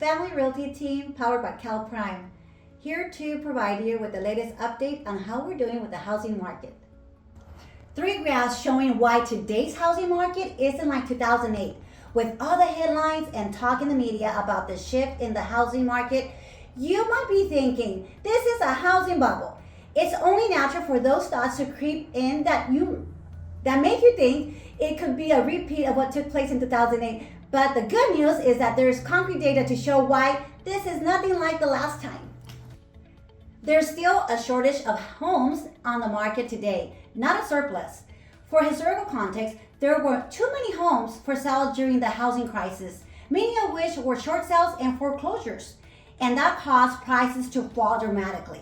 Family Realty team powered by Cal Prime, here to provide you with the latest update on how we're doing with the housing market. 3 graphs showing why today's housing market isn't like 2008. With all the headlines and talk in the media about the shift in the housing market, you might be thinking, this is a housing bubble. It's only natural for those thoughts to creep in that make you think it could be a repeat of what took place in 2008. But the good news is that there's concrete data to show why this is nothing like the last time. There's still a shortage of homes on the market today, not a surplus. For historical context, there were too many homes for sale during the housing crisis, many of which were short sales and foreclosures, and that caused prices to fall dramatically.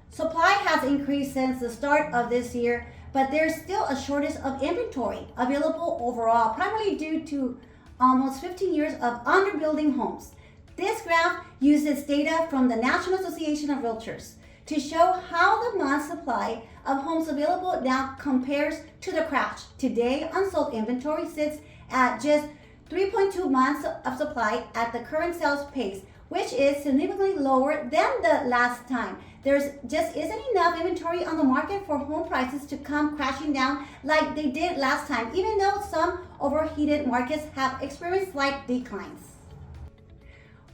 Supply has increased since the start of this year, but there's still a shortage of inventory available overall, primarily due to almost 15 years of underbuilding homes. This graph uses data from the National Association of Realtors to show how the month's supply of homes available now compares to the crash. Today, unsold inventory sits at just 3.2 months of supply at the current sales pace, which is significantly lower than the last time. There just isn't enough inventory on the market for home prices to come crashing down like they did last time, even though some overheated markets have experienced slight declines.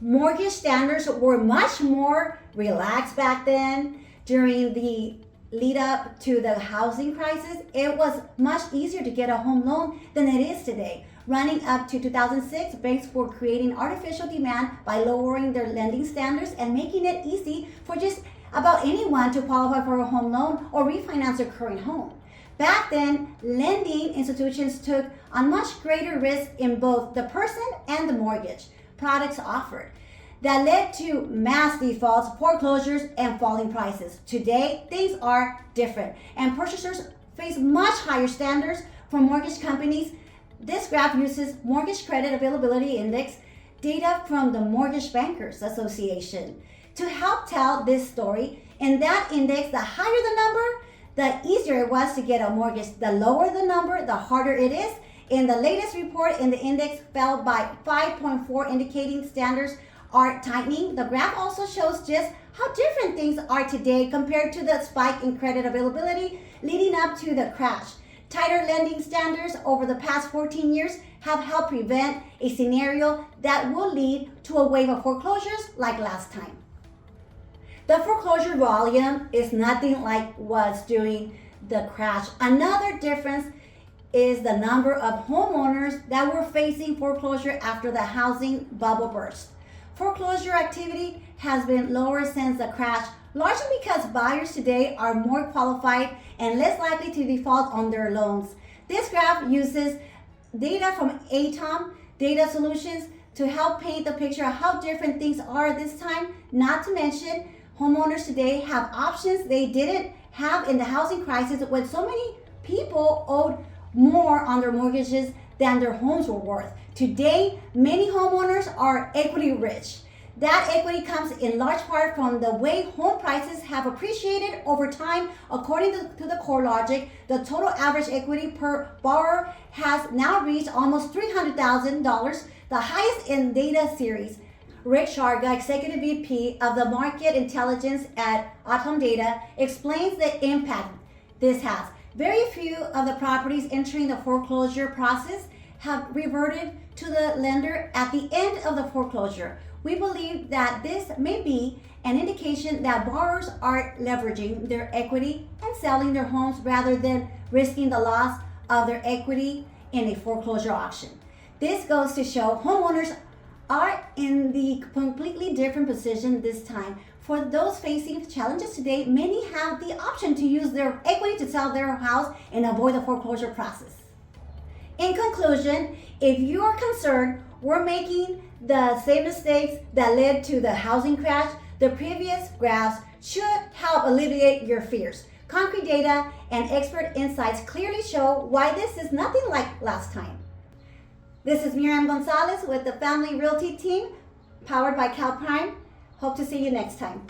Mortgage standards were much more relaxed back then. During the lead up to the housing crisis, it was much easier to get a home loan than it is today. Running up to 2006, banks were creating artificial demand by lowering their lending standards and making it easy for just about anyone to qualify for a home loan or refinance their current home. Back then, lending institutions took on much greater risk in both the person and the mortgage products offered. That led to mass defaults, foreclosures, and falling prices. Today, things are different, and purchasers face much higher standards from mortgage companies. This graph uses Mortgage Credit Availability Index data from the Mortgage Bankers Association to help tell this story. In that index, the higher the number, the easier it was to get a mortgage. The lower the number, the harder it is. In the latest report, the index fell by 5.4, indicating standards are tightening. The graph also shows just how different things are today compared to the spike in credit availability leading up to the crash. Tighter lending standards over the past 14 years have helped prevent a scenario that will lead to a wave of foreclosures like last time. The foreclosure volume is nothing like was during the crash. Another difference is the number of homeowners that were facing foreclosure after the housing bubble burst. Foreclosure activity has been lower since the crash, largely because buyers today are more qualified and less likely to default on their loans. This graph uses data from ATOM Data Solutions to help paint the picture of how different things are this time. Not to mention, homeowners today have options they didn't have in the housing crisis when so many people owed more on their mortgages than their homes were worth. Today, many homeowners are equity rich. That equity comes in large part from the way home prices have appreciated over time. According to the core logic, the total average equity per borrower has now reached almost $300,000, the highest in data series. Rick Sharga, Executive VP of the Market Intelligence at Atom Data, explains the impact this has. Very few of the properties entering the foreclosure process have reverted to the lender at the end of the foreclosure. We believe that this may be an indication that borrowers are leveraging their equity and selling their homes rather than risking the loss of their equity in a foreclosure auction. This goes to show homeowners are in the completely different position this time. For those facing challenges today, many have the option to use their equity to sell their house and avoid the foreclosure process. In conclusion, if you are concerned we're making the same mistakes that led to the housing crash, the previous graphs should help alleviate your fears. Concrete data and expert insights clearly show why this is nothing like last time. This is Miriam Gonzalez with the Family Realty team, powered by Cal Prime. Hope to see you next time.